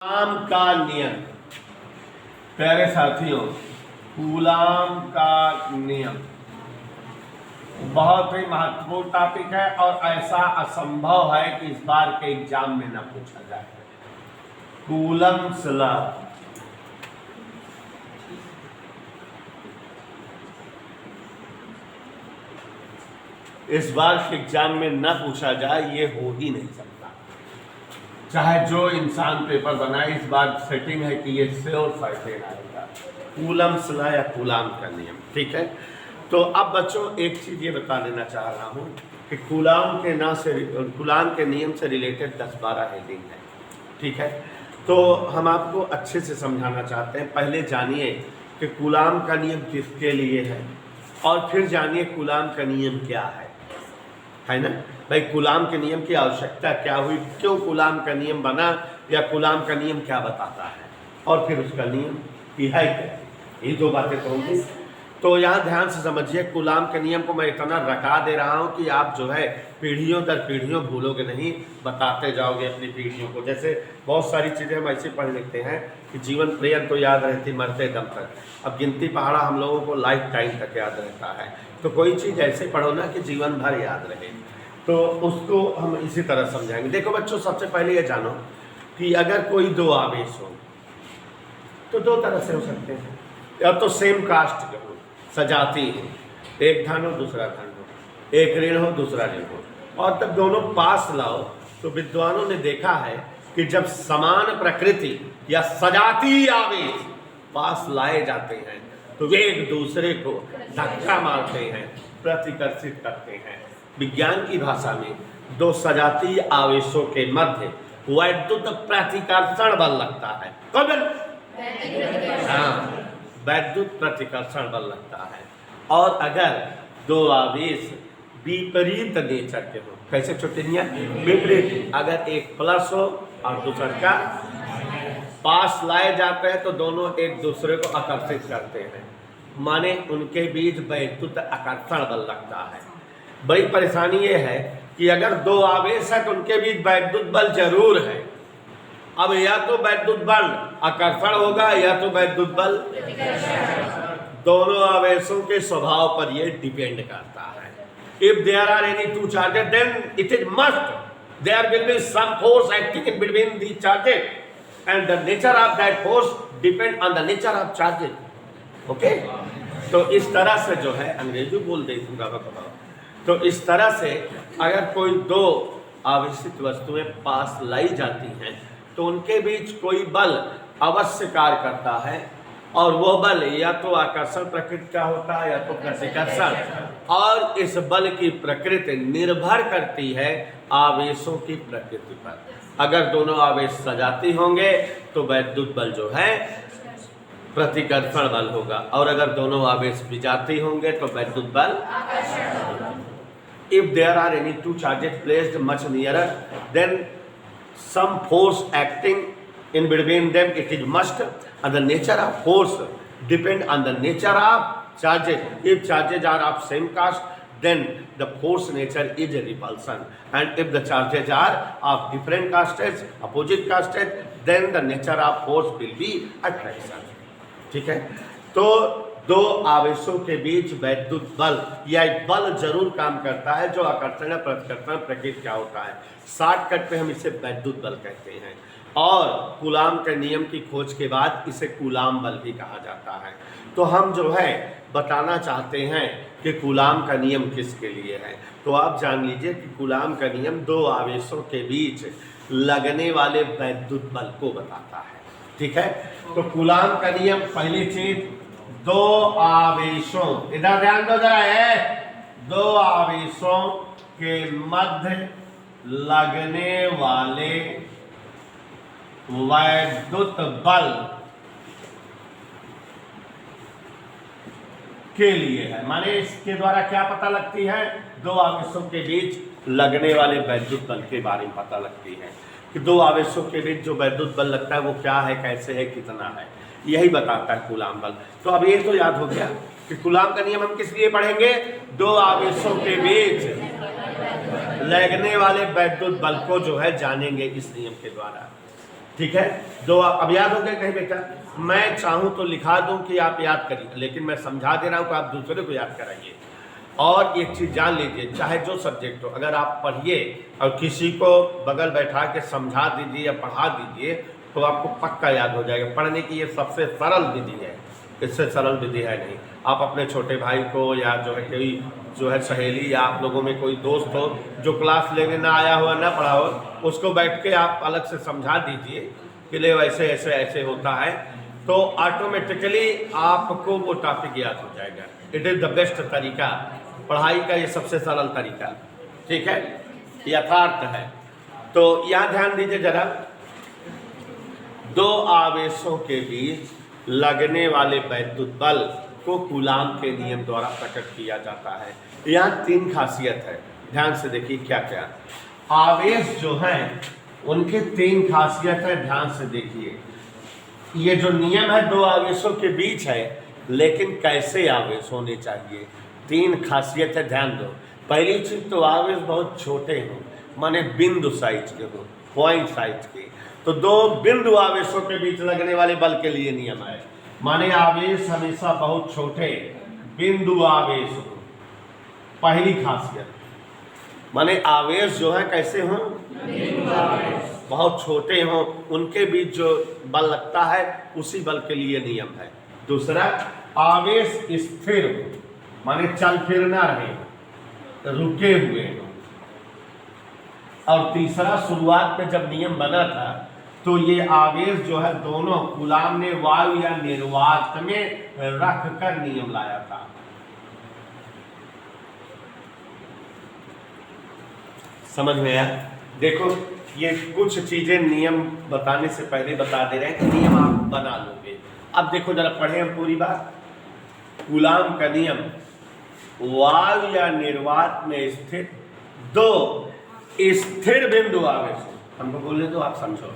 Coulomb का नियम। प्यारे साथियों, कूलाम का नियम बहुत ही महत्वपूर्ण टॉपिक है और ऐसा असंभव है कि इस बार के एग्जाम में ना पूछा जाए। कूलम्स लॉ, इस बार के एग्जाम में ना पूछा जाए, ये हो ही नहीं सकता। चाहे जो इंसान पेपर बनाए, इस बार सेटिंग है कि ये श्योर फाइटेन आएगा। कूलम्स लॉ या कूलाम का नियम, ठीक है। तो अब बच्चों एक चीज़ ये बता देना चाह रहा हूँ कि कूलाम के नियम से रिलेटेड 10-12 हेडिंग है, ठीक है। तो हम आपको अच्छे से समझाना चाहते हैं। पहले जानिए कि कूलाम का नियम किसके लिए है और फिर जानिए कूलाम का नियम क्या है ना भाई। कूलाम के नियम की आवश्यकता क्या हुई, क्यों कूलाम का नियम बना, या कूलाम का नियम क्या बताता है, और फिर उसका नियम की है क्या, ये दो बातें कहूँगी। तो यहाँ ध्यान से समझिए, कूलाम के नियम को मैं इतना रटा दे रहा हूँ कि आप जो है पीढ़ियों दर पीढ़ियों भूलोगे नहीं, बताते जाओगे अपनी पीढ़ियों को। जैसे बहुत सारी चीज़ें हम ऐसे पढ़ लिखते हैं कि जीवन पर्यंत तो याद रहती मरते दम तक। अब गिनती पहाड़ा हम लोगों को लाइफ टाइम तक याद रहता है, तो कोई चीज़ ऐसे पढ़ो ना कि जीवन भर याद रहे। तो उसको हम इसी तरह समझाएंगे। देखो बच्चों, सबसे पहले ये जानो कि अगर कोई दो आवेश हो तो दो तरह से हो सकते हैं। या तो सेम कास्ट के हो, सजाती है, एक धन हो दूसरा धन हो, एक ऋण हो दूसरा ऋण हो, और तब दोनों पास लाओ। तो विद्वानों ने देखा है कि जब समान प्रकृति या सजाती आवेश पास लाए जाते हैं तो वे एक दूसरे को धक्का मारते हैं, प्रतिकर्षित करते हैं। विज्ञान की भाषा में दो सजातीय आवेशों के मध्य वैद्युत प्रतिकर्षण बल लगता है। कौन बल? हाँ, वैद्युत प्रतिकर्षण बल लगता है। और अगर दो आवेश विपरीत नेचर के हो, कैसे छोटिया विपरीत, अगर एक प्लस हो और दूसरा का पास लाए जाते हैं तो दोनों एक दूसरे को आकर्षित करते हैं, माने उनके बीच वैद्युत आकर्षण बल लगता है। बड़ी परेशानी ये है कि अगर दो आवेश है तो उनके बीच वैद्युत बल जरूर है। अब या तो वैद्युत बल आकर्षण होगा या तो वैद्युत बल, दोनों आवेशों के स्वभाव पर यह डिपेंड करता है। If there are any two charges then it is must there will be some force acting in between the charges and the nature of that force depend on the nature of charges. Okay, तो इस तरह से जो है, अंग्रेजी बोल दे दूंगा, तो इस तरह से अगर कोई दो आवेशित वस्तुएं पास लाई जाती हैं तो उनके बीच कोई बल अवश्य कार्य करता है, और वो बल या तो आकर्षण प्रकृति का होता है या तो प्रतिकर्षण। और इस बल की प्रकृति निर्भर करती है आवेशों की प्रकृति पर। अगर दोनों आवेश सजाती होंगे तो वैद्युत बल जो है प्रतिकर्षण बल होगा, और अगर दोनों आवेश विजाती होंगे तो वैद्युत बल। If there are any two charges placed much nearer, then some force acting in between them, it is must, and the nature of force depend on the nature of charges. If charges are of same cast, then the force nature is a repulsion, and if the charges are of different castes, opposite castes, then the nature of force will be attraction. ठीक है, तो दो आवेशों के बीच वैद्युत बल या एक बल जरूर काम करता है जो आकर्षण प्रतिकर्षण प्रकृति क्या होता है। शॉर्टकट पे हम इसे वैद्युत बल कहते हैं, और कूलाम के नियम की खोज के बाद इसे कूलाम बल भी कहा जाता है। तो हम जो है बताना चाहते हैं कि कूलाम का नियम किसके लिए है। तो आप जान लीजिए कि कूलाम का नियम दो आवेशों के बीच लगने वाले वैद्युत बल को बताता है, ठीक है। तो कूलाम का नियम, पहली चीज, दो आवेशों, इधर ध्यान दो जरा, है दो आवेशों के मध्य लगने वाले वैद्युत बल के लिए है। माने इसके द्वारा क्या पता लगती है, दो आवेशों के बीच लगने वाले वैद्युत बल के बारे में पता लगती है कि दो आवेशों के बीच जो वैद्युत बल लगता है वो क्या है, कैसे है, कितना है, यही बताता है कूलाम बल। तो अब ये तो याद हो गया कि कूलाम का नियम हम किस लिए पढ़ेंगे, दो आवेशों के बीच लगने वाले वैद्युत बल को जो है जानेंगे इस नियम के द्वारा। ठीक है, जो अब याद हो गए कहीं बेटा? मैं चाहूँ तो लिखा दूं कि आप याद करिए, लेकिन मैं समझा दे रहा हूँ कि आप दूसरे को याद कराइए। और एक चीज़ जान लीजिए, चाहे जो सब्जेक्ट हो, अगर आप पढ़िए और किसी को बगल बैठा के समझा दीजिए या पढ़ा दीजिए तो आपको पक्का याद हो जाएगा। पढ़ने की ये सबसे सरल विधि है, इससे सरल विधि है नहीं। आप अपने छोटे भाई को या जो है कोई जो है सहेली या आप लोगों में कोई दोस्त हो जो क्लास लेने ना आया हो ना पढ़ा हो, उसको बैठ के आप अलग से समझा दीजिए कि ले वैसे ऐसे ऐसे होता है, तो ऑटोमेटिकली आपको वो टॉपिक याद हो जाएगा। इट इज़ द बेस्ट तरीका, पढ़ाई का ये सबसे सरल तरीका, ठीक है, यथार्थ है। तो यहाँ ध्यान दीजिए जरा, दो आवेशों के बीच लगने वाले वैद्युत बल को कूलाम के नियम द्वारा प्रकट किया जाता है। यहाँ 3 खासियत है, ध्यान से देखिए क्या क्या। आवेश जो हैं उनके 3 खासियत है, ध्यान से देखिए। ये जो नियम है 2 आवेशों के बीच है, लेकिन कैसे आवेश होने चाहिए, 3 खासियत है, ध्यान दो। पहली चीज तो आवेश बहुत छोटे हों, माने बिंदु साइज के हो, पॉइंट साइज के। तो 2 बिंदु आवेशों के बीच लगने वाले बल के लिए नियम है, माने आवेश हमेशा बहुत छोटे बिंदु आवेश हो। पहली खासियत, माने आवेश जो है कैसे हों, बहुत छोटे हों, उनके बीच जो बल लगता है उसी बल के लिए नियम है। दूसरा, आवेश स्थिर हो, माने चल फिर ना रहे, रुके हुए हो। और तीसरा, शुरुआत में जब नियम बना था तो ये आवेश जो है दोनों कूलाम ने वायु या निर्वात में रख कर नियम लाया था। समझ में आया? देखो ये कुछ चीजें नियम बताने से पहले बता दे रहे हैं कि नियम आप बना लोगे। अब देखो जरा पढ़े हम पूरी बात। कूलाम का नियम, वायु या निर्वात में स्थित 2 स्थिर बिंदु आवेश, हमको बोले तो आप समझो।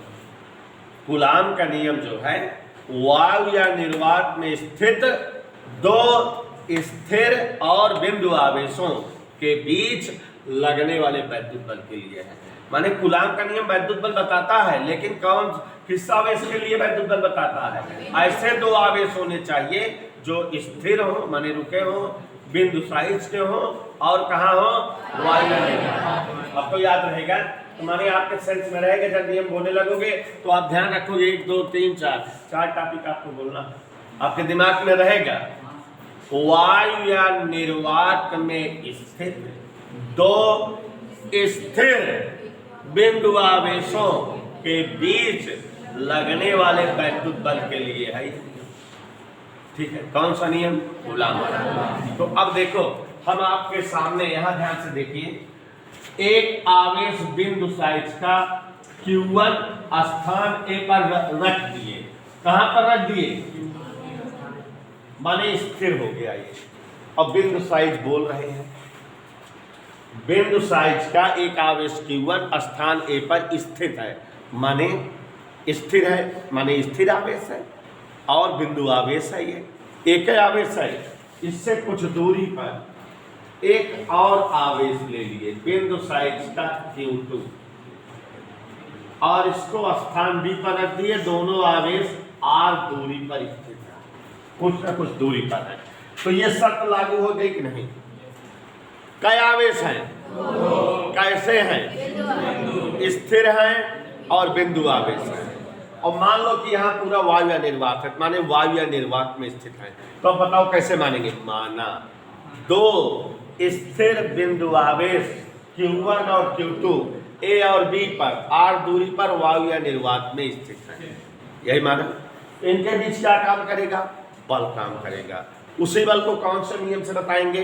कूलाम का नियम जो है वायु या निर्वात में स्थित 2 स्थिर और बिंदु आवेशों के बीच लगने वाले वैद्युत बल के लिए है। माने कूलाम का नियम वैद्युत बल बताता है, लेकिन कौन किस आवेश के लिए वैद्युत बल बताता है? ऐसे 2 आवेश होने चाहिए जो स्थिर हो, माने रुके हो, बिंदु साइज के हो, और कहाँ हो, वायु। अब तो याद रहेगा, तुम्हारे आपके सेंस में रहेगा। जब नियम बोलने लगोगे तो आप ध्यान रखोगे, 1 2 3 4 टॉपिक आपको बोलना आपके दिमाग में रहेगा। वायु या निर्वात में स्थित 2 स्थिर बिंदु आवेशों के बीच लगने वाले वैद्युत बल के लिए है, ठीक है। कौन सा नियम? कूलाम। तो अब देखो हम आपके सामने यहाँ ध्यान से देखिए, एक आवेश बिंदु साइज का Q1 स्थान A पर रख दिए। कहां पर रख दिए? माने स्थिर हो गया ये। अब बिंदु साइज बोल रहे हैं, बिंदु साइज का एक आवेश Q1 स्थान A पर स्थित है, माने स्थिर है, माने स्थिर आवेश है, और बिंदु आवेश है, ये एक ही आवेश है। इससे कुछ दूरी पर एक और आवेश ले लिए बिंदु साइज का Q2 और इसको स्थान B पर रख दिए। दोनों आवेश R दूरी पर स्थित है, कुछ न कुछ दूरी पर है। तो ये शर्त लागू हो गई कि नहीं? कई आवेश हैं, कैसे हैं? स्थिर हैं और बिंदु आवेश है। और मान लो कि यहाँ पूरा वायु या निर्वात है, माने वायु या निर्वात में स्थित है। तो अब बताओ कैसे मानेंगे? माना 2 स्थिर बिंदु आवेश Q1 और Q2 A और B पर R दूरी पर वायु या निर्वात में स्थित है, यही माना। इनके बीच क्या काम करेगा? बल काम करेगा। उसी बल को कौन से नियम से बताएंगे?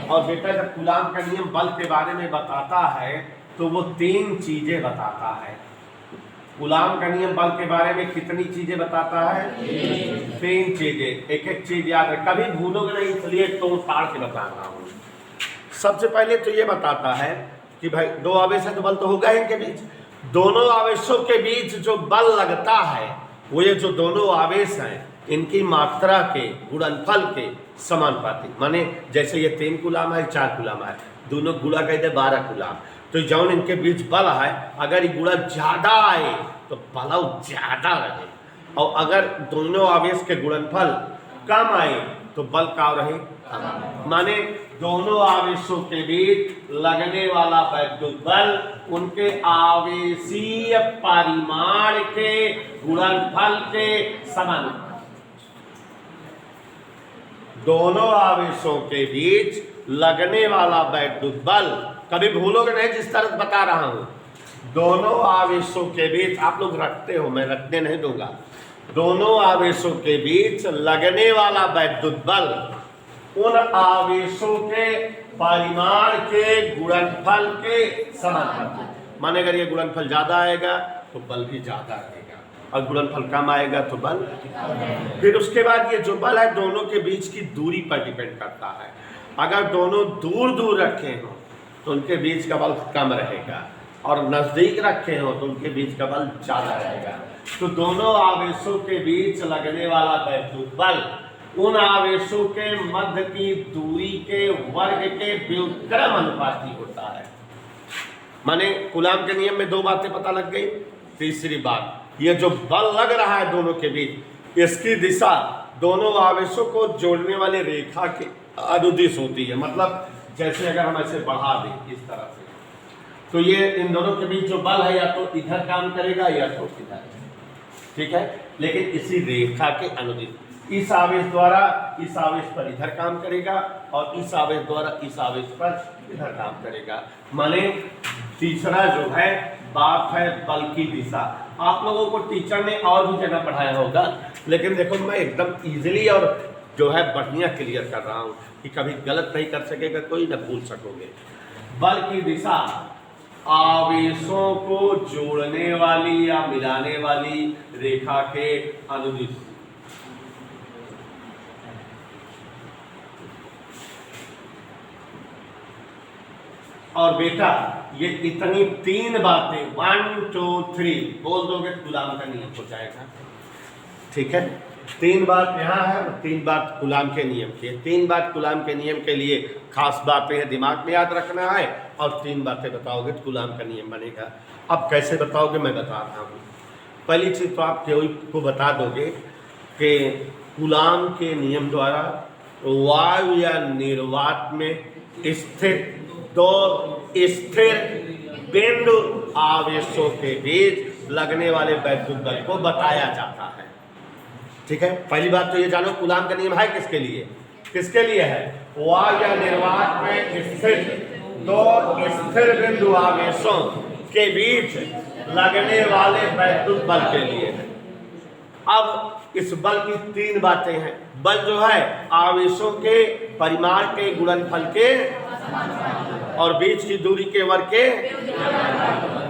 और बेटा जब कूलाम का नियम बल के बारे में बताता है तो वो 3 चीजें बताता है। कूलाम का नियम बल के बारे में कितनी चीजें बताता है? 3 चीजें। एक एक चीज याद है, कभी भूलोगे नहीं, इसलिए तो ताड़ के बता रहा हूँ। सबसे पहले तो ये बताता है कि भाई 2 आवेश है तो बल तो होगा इनके बीच। दोनों आवेशों के बीच जो बल लगता है वो ये जो दोनों आवेश हैं इनकी मात्रा के गुणनफल के समानुपाती, माने जैसे ये 3 कूलाम है 4 कूलाम है, दोनों गुणा कर दे 12 कूलाम। तो जौन इनके बीच बल है, अगर ये गुणा ज्यादा आए तो बल ज्यादा रहे, और अगर दोनों आवेश के गुणनफल कम आए तो बल क्या रहे, माने दोनों आवेशों के बीच लगने वाला वैद्युत बल उनके आवेशीय परिमाण के गुणनफल के समानुपाती। दोनों आवेशों के बीच लगने वाला वैद्युत बल, कभी भूलोगे नहीं जिस तरह बता रहा हूं, दोनों आवेशों के बीच, आप लोग रखते हो, मैं रखने नहीं दूंगा, दोनों आवेशों के बीच लगने वाला वैद्युत बल उन आवेशों के परिमाण के गुणनफल के समानुपाती। माने अगर ये गुणनफल ज्यादा आएगा तो बल भी ज्यादा रहेगा, और गुणनफल कम आएगा तो बल। फिर उसके बाद ये जो बल है दोनों के बीच की दूरी पर डिपेंड करता है। अगर दोनों दूर दूर रखे हो तो उनके बीच का बल कम रहेगा, और नजदीक रखे हो तो उनके बीच का बल ज्यादा रहेगा। तो दोनों आवेशों के बीच लगने वाला वैद्युत बल उन आवेशों के मध्य की दूरी के वर्ग के व्युत्क्रम अनुपाती होता है। माने कूलाम के नियम में दो बातें पता लग गई। तीसरी बात, ये जो बल लग रहा है दोनों के बीच, इसकी दिशा दोनों आवेशों को जोड़ने वाली रेखा के अनुदिश होती है। मतलब जैसे अगर हम ऐसे बढ़ा दें इस तरह से, तो ये इन दोनों के बीच जो बल है या तो इधर काम करेगा या तो इधर, ठीक है, लेकिन इसी रेखा के अनुदिश। इस आवेश द्वारा इस आवेश पर इधर काम करेगा, और इस आवेश द्वारा इस आवेश पर इधर काम करेगा। माने तीसरा जो है बात है बल की दिशा। आप लोगों को टीचर ने और भी जगह पढ़ाया होगा, लेकिन देखो मैं एकदम इजीली और जो है बढ़िया क्लियर कर रहा हूँ कि कभी गलत नहीं कर सकेगा कोई, न भूल सकोगे। बल की दिशा आवेशों को जोड़ने वाली या मिलाने वाली रेखा के अनुदिश। और बेटा ये इतनी तीन बातें 1 2 3 बोल दोगे कूलाम का नियम हो जाएगा, ठीक है। तीन बात यहाँ है और तीन बात कूलाम के नियम की है। तीन बात कूलाम के नियम के लिए खास बातें हैं, दिमाग में याद रखना है, और तीन बातें बताओगे तो कूलाम का नियम बनेगा। अब कैसे बताओगे मैं बता रहा हूँ। पहली चीज़ तो आप केवल को बता दोगे कि कूलाम के नियम द्वारा वायु या निर्वात में स्थित दो स्थिर बिंदु आवेशों के बीच लगने वाले वैद्युत बल को बताया जाता है, ठीक है। पहली बात तो ये जानो कूलाम का नियम है किसके लिए, किसके लिए है, वायु या निर्वात में स्थित दो स्थिर बिंदु आवेशों के बीच लगने वाले वैद्युत बल के लिए है। अब इस बल की तीन बातें हैं। बल जो है आवेशों के परिमाण के गुणनफल के और बीच की दूरी के वर्ग के,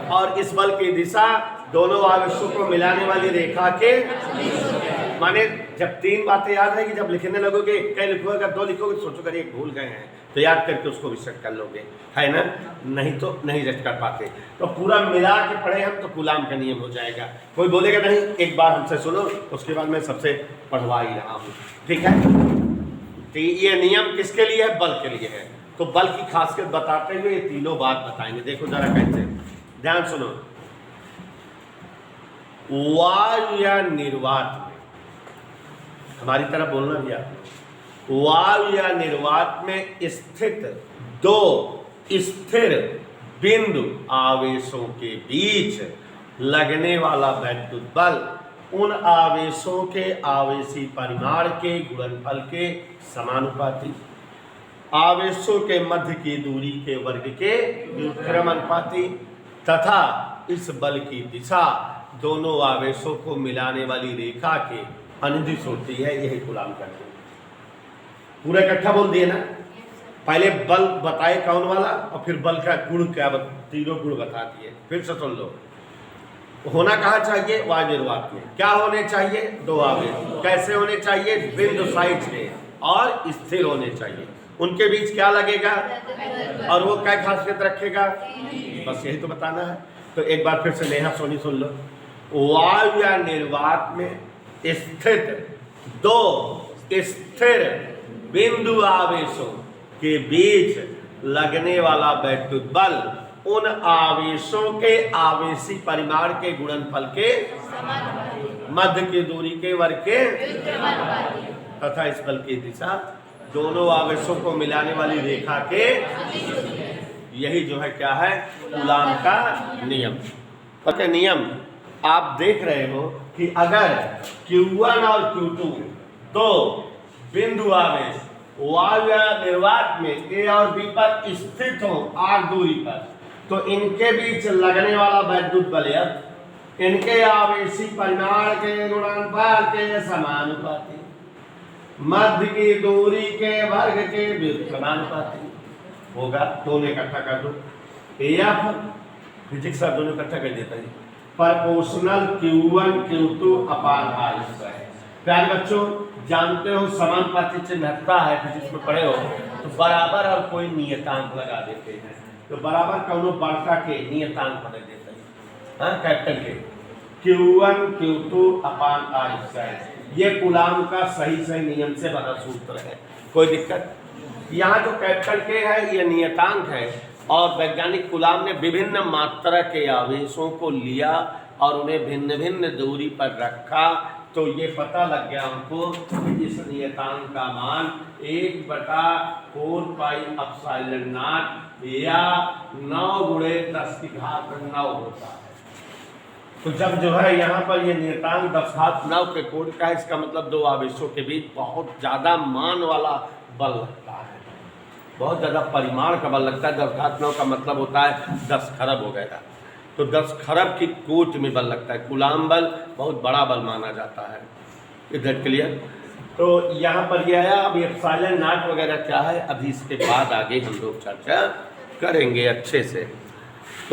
और इस बल की दिशा दोनों आवेशों को मिलाने वाली रेखा के। माने जब तीन बातें याद रहेगी, जब लिखने लगोगे कई लिखोगे, अगर दो लिखोगे तो सोचो करिए भूल गए हैं, तो याद करके उसको भी सेट कर लोगे, है ना, नहीं तो नहीं सेट कर पाते। तो पूरा मिला के पढ़े हम तो कूलाम का नियम हो जाएगा। कोई बोलेगा नहीं, एक बार हमसे सुनो, उसके बाद मैं सबसे पढ़वा ही रहा हूँ, ठीक है। तो ये नियम किसके लिए है, बल के लिए है। तो बल की खासियत बताते हुए ये तीनों बात बताएंगे। देखो जरा कैसे, ध्यान सुनो। वायु या निर्वात में, हमारी तरह बोलना भी आप, वायु या निर्वात में स्थित दो स्थिर बिंदु आवेशों के बीच लगने वाला वैद्युत बल उन आवेशों के आवेशी परिमाण के गुणनफल के समानुपाती, आवेशों के मध्य की दूरी के वर्ग के व्युत्क्रम अनुपाती, तथा इस बल की दिशा दोनों आवेशों को मिलाने वाली रेखा के अनुदिश होती है। यही कूलाम का नियम। पूरा इकट्ठा बोल दिए ना, पहले बल बताए कौन वाला, और फिर बल का गुण क्या, तीनों गुण बता दिए। फिर से सुन लो। होना कहाँ चाहिए, वायु निर्वात में क्या होने चाहिए, दो आवेश। कैसे होने चाहिए, बिंदु साइड के और स्थिर होने चाहिए। उनके बीच क्या लगेगा, और वो क्या खासियत रखेगा, बस यही तो बताना है। तो एक बार फिर से नेहा सोनी सुन लो। वायु या निर्वात में स्थित दो स्थिर बिंदु आवेशों के बीच लगने वाला वैद्युत बल उन आवेशों के आवेशी परिमाण के गुणनफल के मध्य की दूरी के वर्ग के तथा इस बल की दिशा दोनों आवेशों को मिलाने वाली रेखा के, यही जो है क्या है, कूलाम का नियम। पता नियम आप देख रहे हो कि अगर Q1 और Q2 तो बिंदु आवेश वायु निर्वात में A और B पर स्थित हो r दूरी पर, तो इनके बीच लगने वाला वैद्युत बल इनके आवेशी परिमाण के गुणनफल के समानुपाती, मध्य की दूरी के वर्ग के व्युत्क्रमानुपाती होगा। दोनों इकट्ठा कर दो, F फिजिक्स आप दोनों इकट्ठा कर देता है, प्रोपोर्शनल Q1 Q2 अपान r²। प्यारे बच्चों जानते हो समानुपाती चिन्ह हटता है, फिजिक्स में पढ़े हो तो बराबर और कोई नियतांक लगा देते हैं, तो बराबर कौनो बड़का के नियतांक बना देते हैं, हाँ कैपिटल के Q1 Q2 अपान r²। ये कूलाम का सही सही नियम से बना सूत्र है, कोई दिक्कत। यहाँ जो कैपिटल के है ये नियतांक है, और वैज्ञानिक कूलाम ने विभिन्न मात्रा के आवेशों को लिया और उन्हें भिन्न भिन्न दूरी पर रखा, तो ये पता लग गया हमको कि इस नियतांक का मान 1/4 पाई एप्सिलॉन नॉट या 9×10⁹ होता है। तो जब जो है यहाँ पर ये नियतांक 10⁹ के कोड का है, इसका मतलब दो आवेशों के बीच बहुत ज़्यादा मान वाला बल लगता है, बहुत ज़्यादा परिमाण का बल लगता है। 10⁹ का मतलब होता है 10 खरब हो गया, तो 10 खरब की कोट में बल लगता है। कूलाम बल बहुत बड़ा बल माना जाता है। इधर क्लियर। तो यहाँ पर ये आया। अब एप्सिलॉन नॉट वगैरह क्या है, अभी इसके बाद आगे हम लोग चर्चा करेंगे अच्छे से।